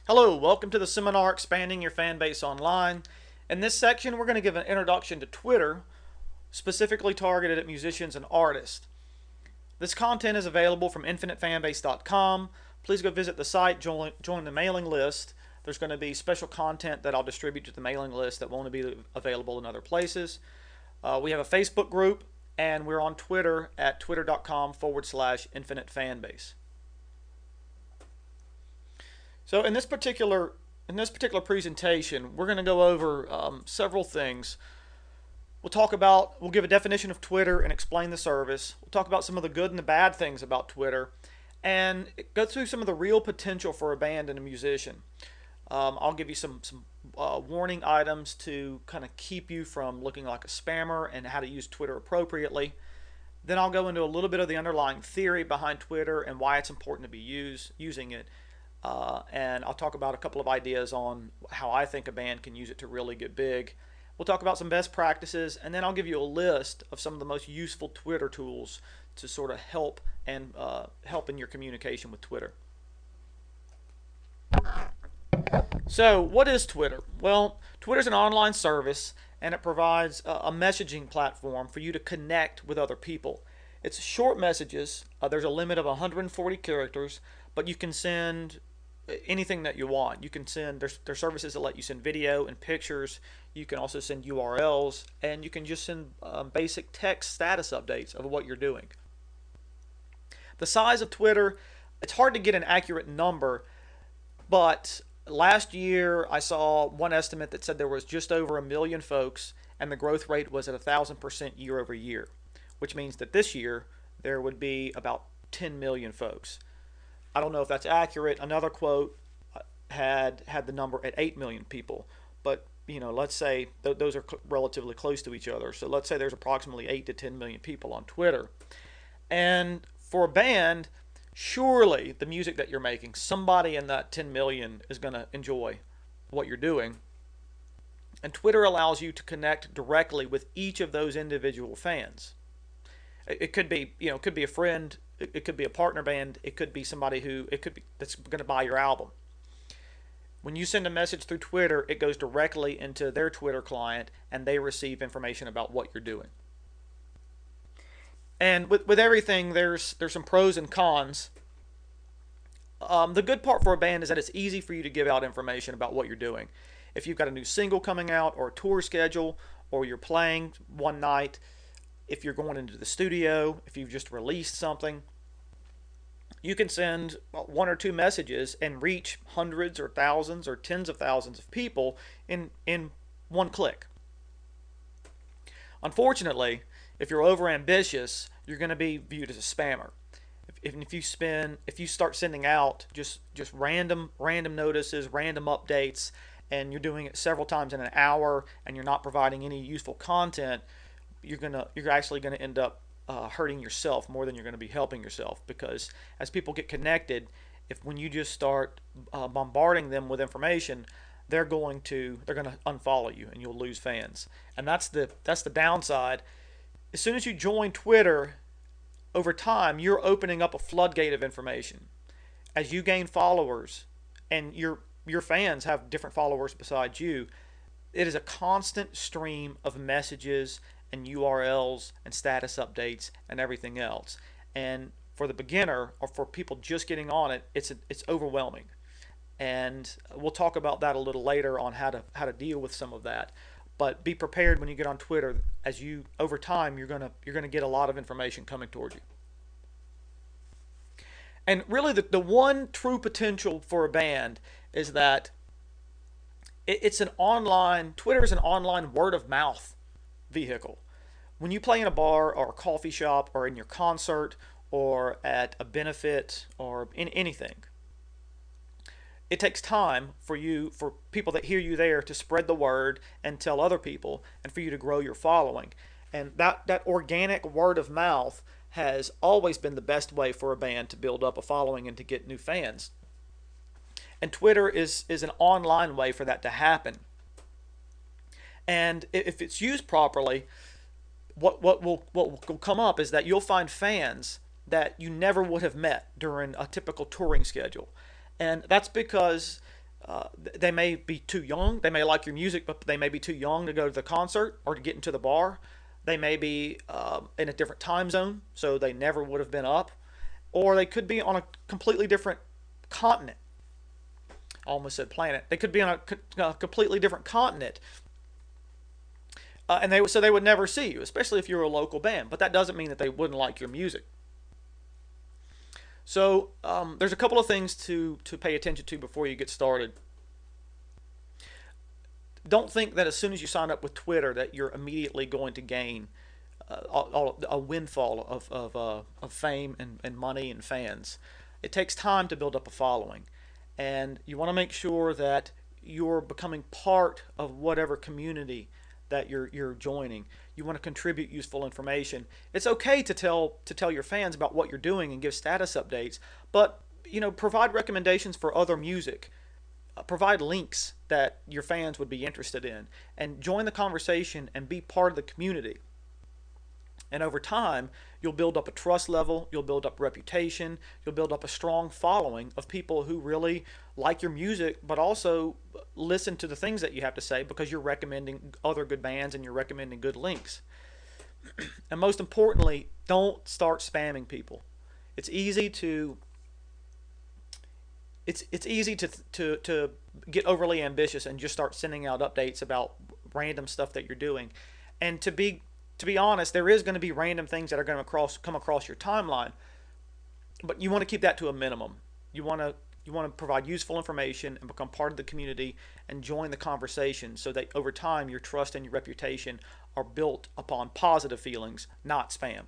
Hello, welcome to the seminar Expanding Your Fan Base Online. In this section, we're going to give an introduction to Twitter, specifically targeted at musicians and artists. This content is available from infinitefanbase.com. Please go visit the site, join the mailing list. There's going to be special content that I'll distribute to the mailing list that won't be available in other places. We have a Facebook group, and we're on Twitter at twitter.com/infinitefanbase. So in this particular presentation, we're going to go over several things. We'll give a definition of Twitter and explain the service. We'll talk about some of the good and the bad things about Twitter, and go through some of the real potential for a band and a musician. I'll give you some warning items to kind of keep you from looking like a spammer and how to use Twitter appropriately. Then I'll go into a little bit of the underlying theory behind Twitter and why it's important to be using it. And I'll talk about a couple of ideas on how I think a band can use it to really get big. We'll talk about some best practices, and then I'll give you a list of some of the most useful Twitter tools to sort of help in your communication with Twitter. So, what is Twitter? Well, Twitter is an online service, and it provides a messaging platform for you to connect with other people. It's short messages. There's a limit of 140 characters, but you can send anything that you want. You can send, there's services that let you send video and pictures. You can also send URLs, and you can just send basic text status updates of what you're doing. The size of Twitter, it's hard to get an accurate number, but last year I saw one estimate that said there was just over 1 million folks, and the growth rate was at 1,000% year over year, which means that this year there would be about 10 million folks. I don't know if that's accurate. Another quote had the number at 8 million people, but let's say those are relatively close to each other. So let's say there's approximately 8 to 10 million people on Twitter. And for a band, surely the music that you're making, somebody in that 10 million is going to enjoy what you're doing. And Twitter allows you to connect directly with each of those individual fans. It could be a friend. It could be a partner band. It could be somebody that's going to buy your album. When you send a message through Twitter, it goes directly into their Twitter client, and they receive information about what you're doing. And with everything, there's some pros and cons. The good part for a band is that it's easy for you to give out information about what you're doing. If you've got a new single coming out, or a tour schedule, or you're playing one night, if you're going into the studio, if you've just released something, you can send one or two messages and reach hundreds or thousands or tens of thousands of people in one click. Unfortunately, if you're overambitious, you're going to be viewed as a spammer. If you start sending out just random notices, random updates, and you're doing it several times in an hour, and you're not providing any useful content, you're actually going to end up hurting yourself more than you're going to be helping yourself, because as people get connected, when you just start bombarding them with information, they're going to unfollow you, and you'll lose fans. And that's the downside. As soon as you join Twitter, over time you're opening up a floodgate of information. As you gain followers, and your fans have different followers besides you, it is a constant stream of messages and URLs and status updates and everything else. And for the beginner, or for people just getting on it, it's overwhelming. And we'll talk about that a little later on how to deal with some of that. But be prepared when you get on Twitter. Over time, you're gonna get a lot of information coming towards you. And really, the one true potential for a band is that Twitter is an online word of mouth vehicle. When you play in a bar or a coffee shop, or in your concert, or at a benefit, or in anything, it takes time for people that hear you there to spread the word and tell other people, and for you to grow your following. And that organic word of mouth has always been the best way for a band to build up a following and to get new fans. And Twitter is an online way for that to happen. And if it's used properly, what will come up is that you'll find fans that you never would have met during a typical touring schedule. And that's because They may be too young. They may like your music, but they may be too young to go to the concert or to get into the bar. They may be in a different time zone, so they never would have been up. Or they could be on a completely different continent. I almost said planet. They could be on a completely different continent, and they would never see you, especially if you're a local band. But that doesn't mean that they wouldn't like your music. So there's a couple of things to pay attention to before you get started. Don't think that as soon as you sign up with Twitter that you're immediately going to gain a windfall of fame and money and fans. It takes time to build up a following, and you want to make sure that you're becoming part of whatever community that you're joining. You want to contribute useful information. It's okay to tell your fans about what you're doing and give status updates, but provide recommendations for other music. Provide links that your fans would be interested in, and join the conversation and be part of the community. And over time, you'll build up a trust level, you'll build up reputation, you'll build up a strong following of people who really like your music, but also listen to the things that you have to say because you're recommending other good bands and you're recommending good links. And most importantly, don't start spamming people. It's easy to get overly ambitious and just start sending out updates about random stuff that you're doing. And to be honest, there is going to be random things that are going to come across your timeline, but you want to keep that to a minimum. You want to provide useful information and become part of the community and join the conversation so that over time your trust and your reputation are built upon positive feelings, not spam.